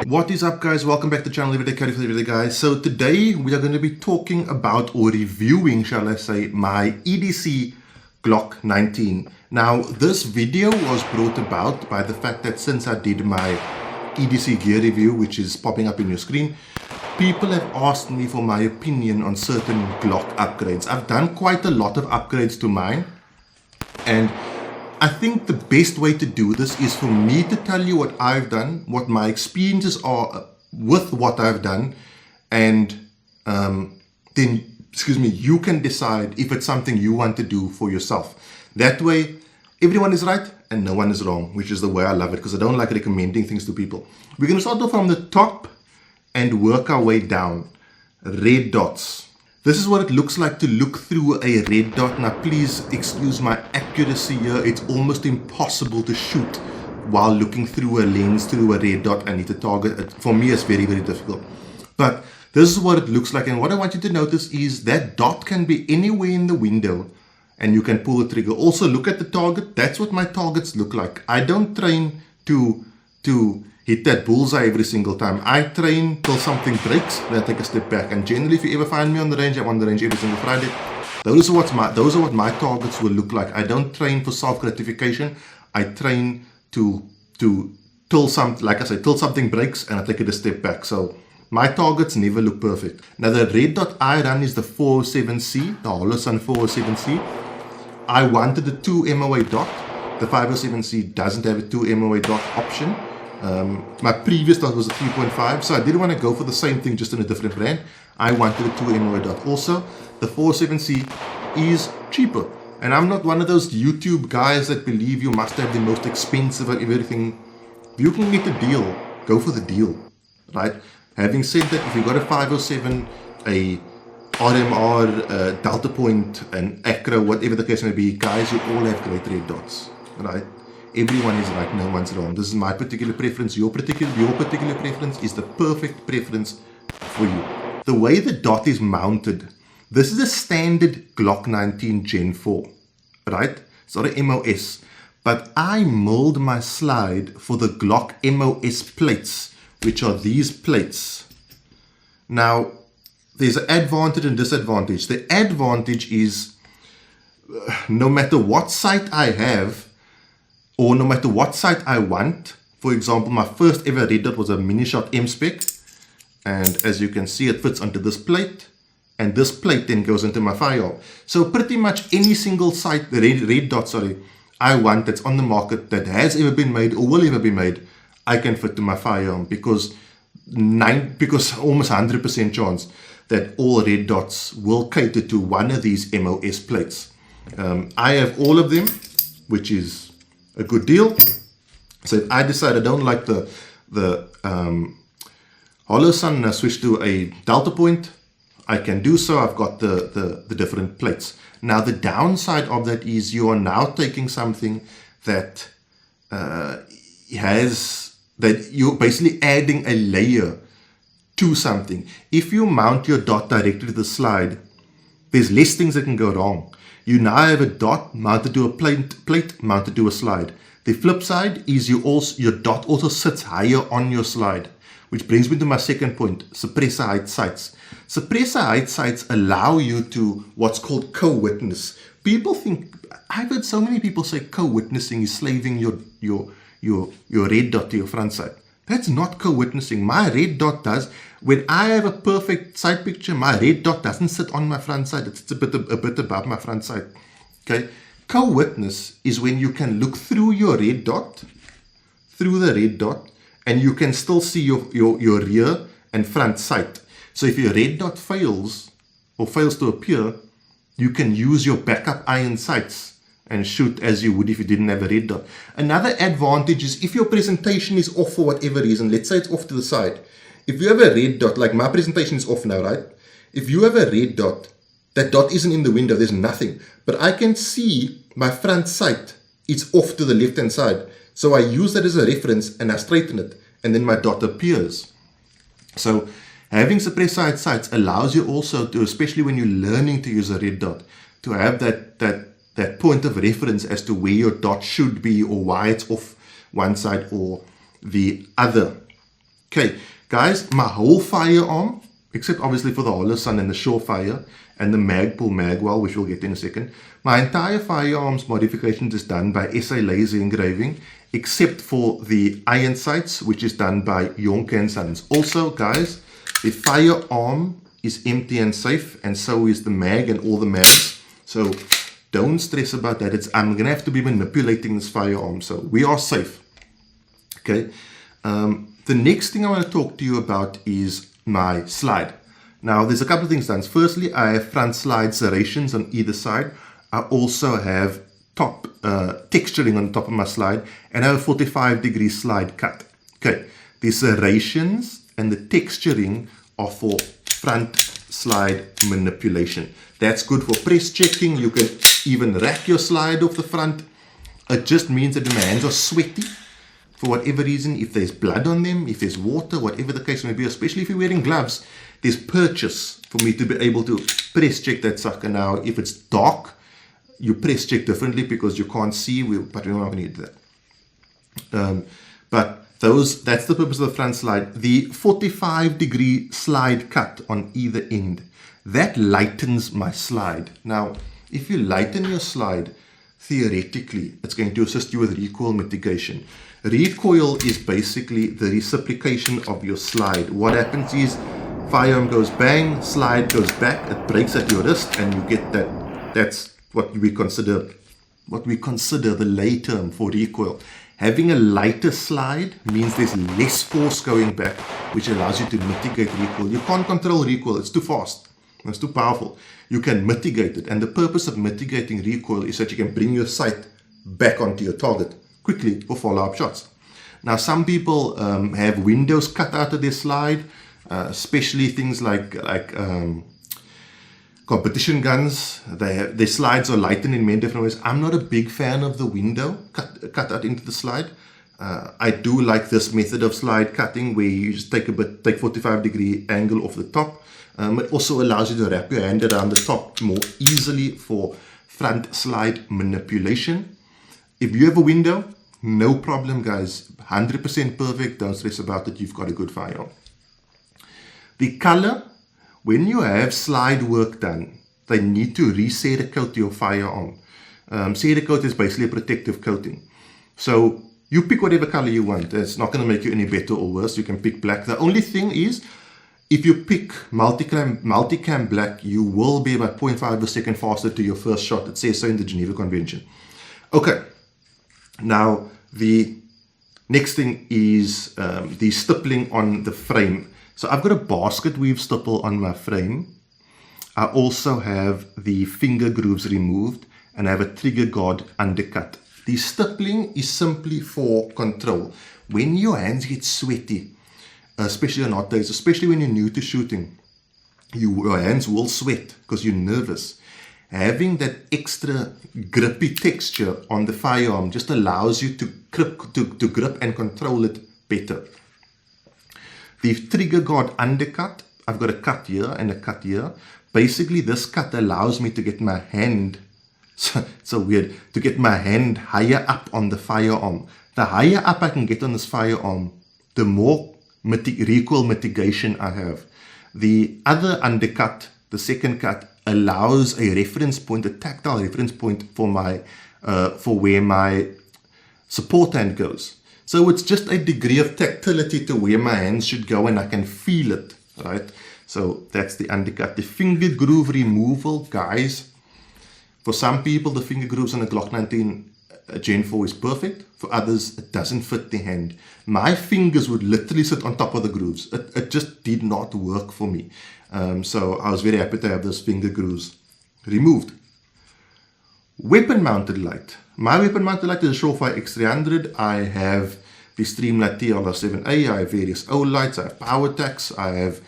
What is up, guys? Welcome back to the channel. Everyday Carry for Everyday Guys. So today we are going to be talking about, or reviewing, shall I say, my EDC Glock 19. Now this video was brought about by the fact that since I did my EDC gear review, which is popping up in your screen, people have asked me for my opinion on certain Glock upgrades. I've done quite a lot of upgrades to mine, and I think the best way to do this is for me to tell you what I've done, what my experiences are with what I've done, and then, you can decide if it's something you want to do for yourself. That way, everyone is right and no one is wrong, which is the way I love it, because I don't like recommending things to people. We're going to start off from the top and work our way down. Red dots. This is what it looks like to look through a red dot. Now please excuse my accuracy here. It's almost impossible to shoot while looking through a lens through a red dot. I need to target. For me, it's very, very difficult. But this is what it looks like. And what I want you to notice is that dot can be anywhere in the window and you can pull the trigger. Also look at the target. That's what my targets look like. I don't train to hit that bullseye every single time. I train till something breaks, then I take a step back. And generally, if you ever find me on the range, I'm on the range every single Friday. Those are what my targets will look like. I don't train for self-gratification. I train till something breaks and I take it a step back. So my targets never look perfect. Now the red dot I run is the 407C, the Holosun 407C. I wanted a 2 MOA dot. The 507C doesn't have a 2 MOA dot option. My previous dot was a 3.5, so I didn't want to go for the same thing just in a different brand. I wanted a 2 MOA dot. Also, the 407C is cheaper, and I'm not one of those YouTube guys that believe you must have the most expensive of everything. If you can get a deal, go for the deal, right? Having said that, if you've got a 507, a RMR, a Delta Point, an Acro, whatever the case may be, guys, you all have great red dots, right? Everyone is right, no one's wrong. This is my particular preference. Your particular preference is the perfect preference for you. The way the dot is mounted, this is a standard Glock 19 Gen 4, right? It's not a MOS, but I mold my slide for the Glock MOS plates, which are these plates. Now, there's an advantage and disadvantage. The advantage is no matter what sight I have, or no matter what sight I want. For example, my first ever red dot was a mini shot M-Spec, and as you can see, it fits onto this plate, and this plate then goes into my firearm. So pretty much any single sight, the red dot, I want that's on the market that has ever been made or will ever be made, I can fit to my firearm, because almost 100% chance that all red dots will cater to one of these MOS plates. I have all of them, which is a good deal. So if I decide I don't like the Holosun and I switch to a Delta Point, I can do so. I've got the different plates. Now the downside of that is you are now taking something that you're basically adding a layer to something. If you mount your dot directly to the slide, there's less things that can go wrong. You now have a dot mounted to a plate mounted to a slide. The flip side is your dot also sits higher on your slide, which brings me to my second point, suppressor height sights. Suppressor height sights allow you to what's called co-witness. People think, I've heard so many people say co-witnessing is slaving your red dot to your front sight. That's not co-witnessing. My red dot does. When I have a perfect sight picture, my red dot doesn't sit on my front sight. It's a bit above my front sight. Okay. Co-witness is when you can look through your red dot, and you can still see your rear and front sight. So if your red dot fails to appear, you can use your backup iron sights and shoot as you would if you didn't have a red dot. Another advantage is if your presentation is off for whatever reason, let's say it's off to the side. If you have a red dot, like my presentation is off now, right? If you have a red dot, that dot isn't in the window, there's nothing. But I can see my front sight, it's off to the left-hand side. So I use that as a reference and I straighten it, and then my dot appears. So having suppressor height sights allows you also to, especially when you're learning to use a red dot, to have that point of reference as to where your dot should be or why it's off one side or the other. Okay, guys, my whole firearm, except obviously for the Holosun and the Surefire and the Magwell, which we'll get in a second, my entire firearms modification is done by SA laser engraving, except for the iron sights, which is done by Jonker and Sons. Also, guys, the firearm is empty and safe, and so is the mag and all the mags. So don't stress about that. I'm going to have to be manipulating this firearm, so we are safe. Okay. The next thing I want to talk to you about is my slide. Now, there's a couple of things done. Firstly, I have front slide serrations on either side. I also have top texturing on top of my slide, and I have a 45-degree slide cut. Okay, the serrations and the texturing are for front slide manipulation. That's good for press checking. You can even rack your slide off the front. It just means that my hands are sweaty for whatever reason. If there's blood on them, if there's water, whatever the case may be, especially if you're wearing gloves, there's purchase for me to be able to press check that sucker. Now, if it's dark, you press check differently because you can't see, but we're not going to do that. That's the purpose of the front slide. The 45-degree slide cut on either end, that lightens my slide. Now, if you lighten your slide, theoretically, it's going to assist you with recoil mitigation. Recoil is basically the reciprocation of your slide. What happens is firearm goes bang, slide goes back, it breaks at your wrist, and you get that. That's what we consider the lay term for recoil. Having a lighter slide means there's less force going back, which allows you to mitigate recoil. You can't control recoil, it's too fast, it's too powerful. You can mitigate it, and the purpose of mitigating recoil is that you can bring your sight back onto your target quickly for follow-up shots. Now, some people have windows cut out of their slide, especially things like competition guns. Their slides are lightened in many different ways. I'm not a big fan of the window cut out into the slide. I do like this method of slide cutting where you just take 45-degree angle off the top. It also allows you to wrap your hand around the top more easily for front slide manipulation. If you have a window, no problem, guys. 100% perfect. Don't stress about it. You've got a good firearm. The color, when you have slide work done, they need to re-Cerakote your firearm. Cerakote is basically a protective coating. So you pick whatever color you want. It's not going to make you any better or worse. You can pick black. The only thing is, if you pick multicam black, you will be about 0.5 of a second faster to your first shot. It says so in the Geneva Convention. Okay. Now, the next thing is the stippling on the frame. So I've got a basket weave stipple on my frame. I also have the finger grooves removed, and I have a trigger guard undercut. The stippling is simply for control. When your hands get sweaty, especially on hot days, especially when you're new to shooting, your hands will sweat because you're nervous. Having that extra grippy texture on the firearm just allows you to grip and control it better. The trigger guard undercut, I've got a cut here and a cut here. Basically, this cut allows me to get my hand, so weird, to get my hand higher up on the firearm. The higher up I can get on this firearm, the more recoil mitigation I have. The other undercut, the second cut, allows a reference point, a tactile reference point for where my support hand goes. So it's just a degree of tactility to where my hands should go, and I can feel it, right? So that's the undercut. The finger groove removal, guys, for some people, the finger grooves on a Glock 19 Gen 4 is perfect. For others, it doesn't fit the hand. My fingers would literally sit on top of the grooves. It just did not work for me. So I was very happy to have those finger grooves removed. Weapon mounted light. My weapon mounted light is a Surefire X300. I have the Streamlight TLR7A. I have various O lights. I have power tacks. I have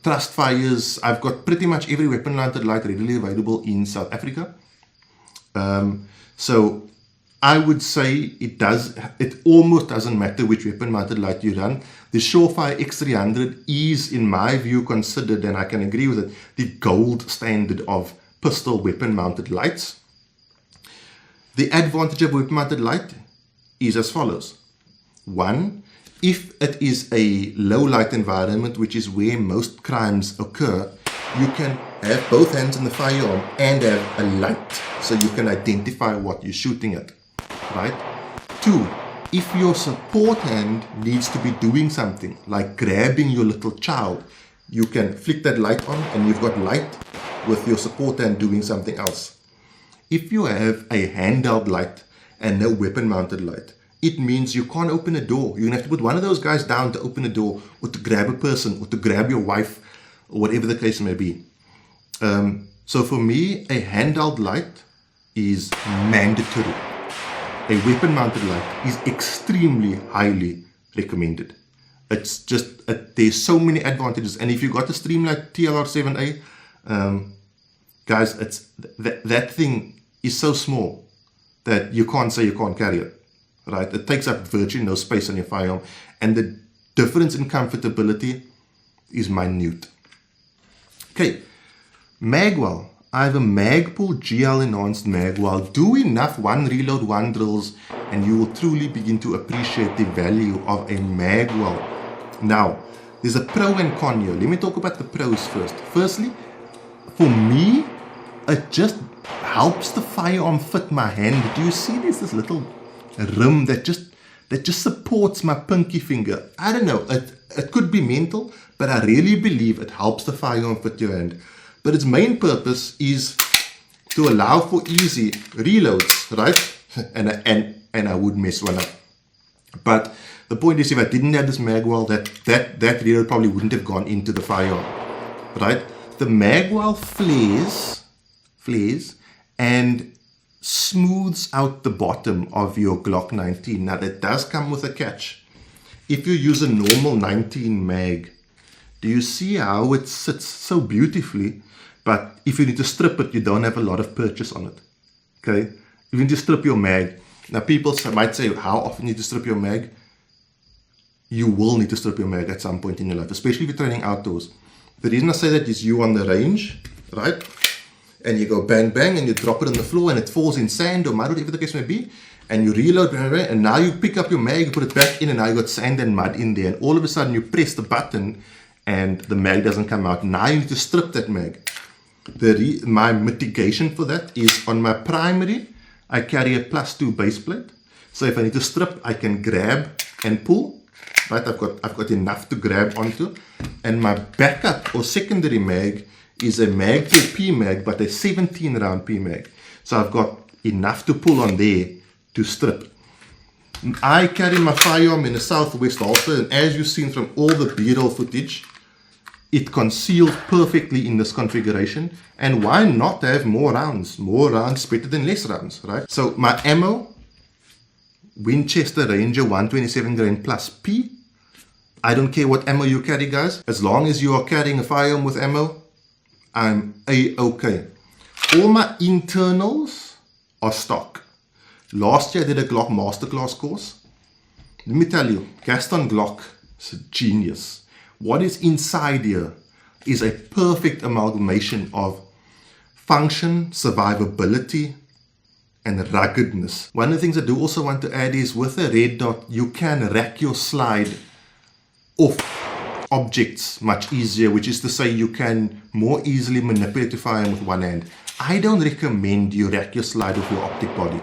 thrust fires. I've got pretty much every weapon mounted light readily available in South Africa. So I would say it almost doesn't matter which weapon mounted light you run. The Surefire X300 is, in my view, considered, and I can agree with it, the gold standard of pistol weapon mounted lights. The advantage of weapon mounted light is as follows. One, If it is a low light environment, which is where most crimes occur, you can have both hands on the firearm and have a light so you can identify what you're shooting at, right? 2, if your support hand needs to be doing something like grabbing your little child, you can flick that light on and you've got light with your support hand doing something else. If you have a handheld light and no weapon mounted light, it means you can't open a door. You're going to have to put one of those guys down to open a door, or to grab a person, or to grab your wife, or whatever the case may be. So for me, a handheld light is mandatory. A weapon mounted light is extremely highly recommended. It's just, there's so many advantages. And if you've got a Streamlight TLR7A, guys, it's that thing is so small that you can't say you can't carry it, right? It takes up virtually no space on your firearm, and the difference in comfortability is minute. Okay, Magwell. I have a Magpul GL enhanced Magwell. Do enough 1 reload, 1 drills, and you will truly begin to appreciate the value of a Magwell. Now, there's a pro and con here. Let me talk about the pros first. Firstly, for me, it just helps the firearm fit my hand. Do you see this little rim that just supports my pinky finger? I don't know, it could be mental, but I really believe it helps the firearm fit your hand. But its main purpose is to allow for easy reloads, right? And I would mess one up. But the point is, if I didn't have this Magwell, that reload probably wouldn't have gone into the firearm, right? The Magwell flares and smooths out the bottom of your Glock 19. Now that does come with a catch. If you use a normal 19 mag, do you see how it sits so beautifully? But if you need to strip it, you don't have a lot of purchase on it. Okay? You need to strip your mag. Now people might say, how often you need to strip your mag? You will need to strip your mag at some point in your life, especially if you're training outdoors. The reason I say that is you on the range, right? And you go bang, bang, and you drop it on the floor and it falls in sand or mud, whatever the case may be. And you reload, and now you pick up your mag, you put it back in, and now you got sand and mud in there. And all of a sudden you press the button and the mag doesn't come out. Now you need to strip that mag. My mitigation for that is on my primary, I carry a +2 base plate. So if I need to strip, I can grab and pull. Right, I've got enough to grab onto. And my backup or secondary mag is a Magpul P mag, but a 17 round P mag. So I've got enough to pull on there to strip. I carry my firearm in a southwest holster, and as you've seen from all the B-roll footage, it conceals perfectly in this configuration. And why not have more rounds? More rounds better than less rounds, right? So my ammo, Winchester Ranger 127 grain plus P. I don't care what ammo you carry, guys. As long as you are carrying a firearm with ammo, I'm A-okay. All my internals are stock. Last year I did a Glock masterclass course. Let me tell you, Gaston Glock is a genius. What is inside here is a perfect amalgamation of function, survivability, and ruggedness. One of the things I do also want to add is with a red dot, you can rack your slide off objects much easier, which is to say you can more easily manipulate your firearm with one hand. I don't recommend you rack your slide off your optic body,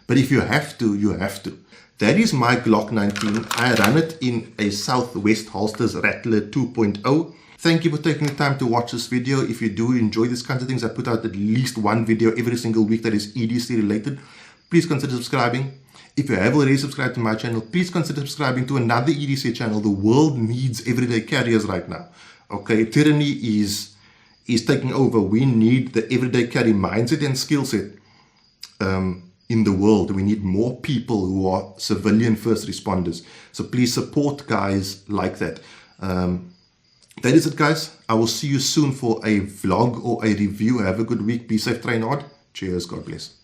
but if you have to, you have to. That is my Glock 19. I run it in a Southwest Holsters Rattler 2.0. Thank you for taking the time to watch this video. If you do enjoy this kind of things, I put out at least one video every single week that is EDC related. Please consider subscribing. If you have already subscribed to my channel, please consider subscribing to another EDC channel. The world needs everyday carriers right now. Okay, tyranny is taking over. We need the everyday carry mindset and skill set in the world. We need more people who are civilian first responders. So please support guys like that. That is it, guys. I will see you soon for a vlog or a review. Have a good week. Be safe, train hard. Cheers. God bless.